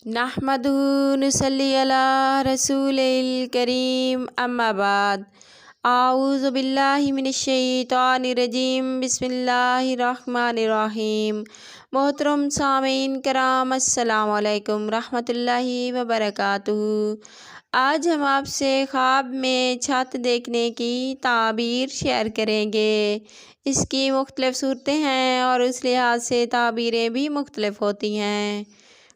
نحمدہ نصلی علی رسول الکریم اما بعد اعوذ باللہ من الشیطان الرجیم بسم اللہ الرحمن الرحیم۔ محترم سامعین کرام السلام علیکم رحمۃ اللہ وبرکاتہ۔ آج ہم آپ سے خواب میں چھت دیکھنے کی تعبیر شیئر کریں گے۔ اس کی مختلف صورتیں ہیں اور اس لحاظ سے تعبیریں بھی مختلف ہوتی ہیں۔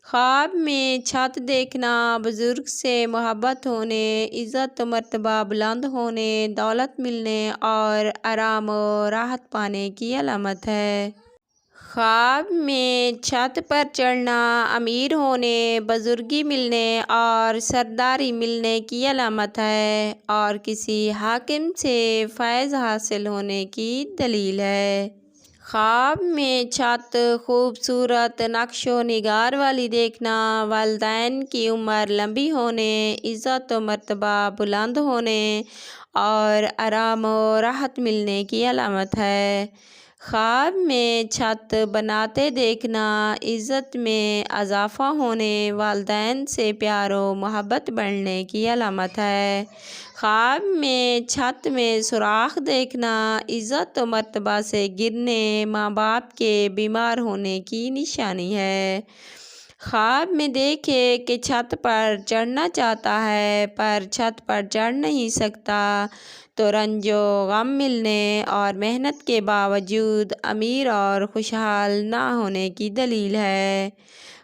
خواب میں چھت دیکھنا بزرگ سے محبت ہونے، عزت و مرتبہ بلند ہونے، دولت ملنے اور آرام و راحت پانے کی علامت ہے۔ خواب میں چھت پر چڑھنا امیر ہونے، بزرگی ملنے اور سرداری ملنے کی علامت ہے اور کسی حاکم سے فیض حاصل ہونے کی دلیل ہے۔ خواب میں چھت خوبصورت نقش و نگار والی دیکھنا والدین کی عمر لمبی ہونے، عزت و مرتبہ بلند ہونے اور آرام و راحت ملنے کی علامت ہے۔ خواب میں چھت بناتے دیکھنا عزت میں اضافہ ہونے، والدین سے پیار و محبت بڑھنے کی علامت ہے۔ خواب میں چھت میں سوراخ دیکھنا عزت و مرتبہ سے گرنے، ماں باپ کے بیمار ہونے کی نشانی ہے۔ خواب میں دیکھے کہ چھت پر چڑھنا چاہتا ہے پر چھت پر چڑھ نہیں سکتا تو رنج و غم ملنے اور محنت کے باوجود امیر اور خوشحال نہ ہونے کی دلیل ہے۔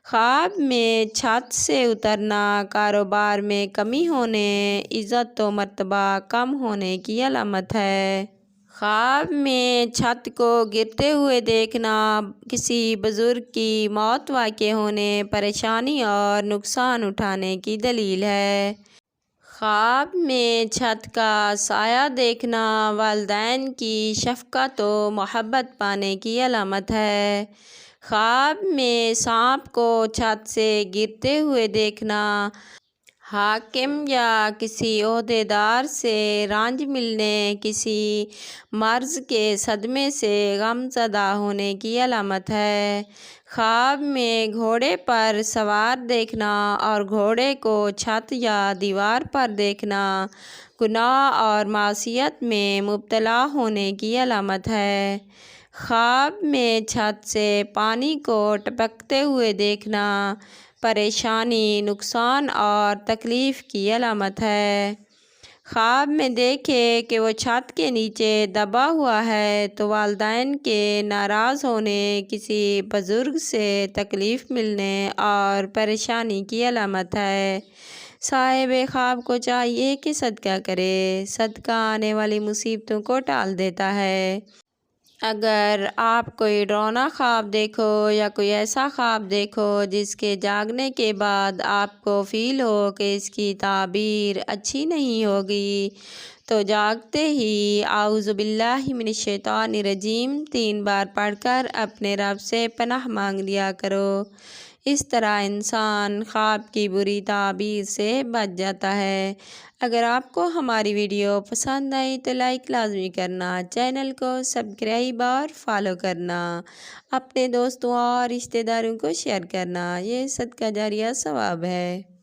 خواب میں چھت سے اترنا کاروبار میں کمی ہونے، عزت و مرتبہ کم ہونے کی علامت ہے۔ خواب میں چھت کو گرتے ہوئے دیکھنا کسی بزرگ کی موت واقع ہونے، پریشانی اور نقصان اٹھانے کی دلیل ہے۔ خواب میں چھت کا سایہ دیکھنا والدین کی شفقت و محبت پانے کی علامت ہے۔ خواب میں سانپ کو چھت سے گرتے ہوئے دیکھنا حاکم یا کسی عہدیدار سے رانج ملنے، کسی مرض کے صدمے سے غم زدہ ہونے کی علامت ہے۔ خواب میں گھوڑے پر سوار دیکھنا اور گھوڑے کو چھت یا دیوار پر دیکھنا گناہ اور معصیت میں مبتلا ہونے کی علامت ہے۔ خواب میں چھت سے پانی کو ٹپکتے ہوئے دیکھنا پریشانی، نقصان اور تکلیف کی علامت ہے۔ خواب میں دیکھے کہ وہ چھت کے نیچے دبا ہوا ہے تو والدین کے ناراض ہونے، کسی بزرگ سے تکلیف ملنے اور پریشانی کی علامت ہے۔ صاحب خواب کو چاہیے کہ صدقہ کرے۔ صدقہ آنے والی مصیبتوں کو ٹال دیتا ہے۔ اگر آپ کوئی ڈراؤنا خواب دیکھو یا کوئی ایسا خواب دیکھو جس کے جاگنے کے بعد آپ کو فیل ہو کہ اس کی تعبیر اچھی نہیں ہوگی تو جاگتے ہی اعوذ باللہ من الشیطان الرجیم 3 بار پڑھ کر اپنے رب سے پناہ مانگ لیا کرو۔ اس طرح انسان خواب کی بری تعبیر سے بچ جاتا ہے۔ اگر آپ کو ہماری ویڈیو پسند آئی تو لائک لازمی کرنا، چینل کو سبسکرائب اور فالو کرنا، اپنے دوستوں اور رشتہ داروں کو شیئر کرنا۔ یہ صدقہ جاریہ ثواب ہے۔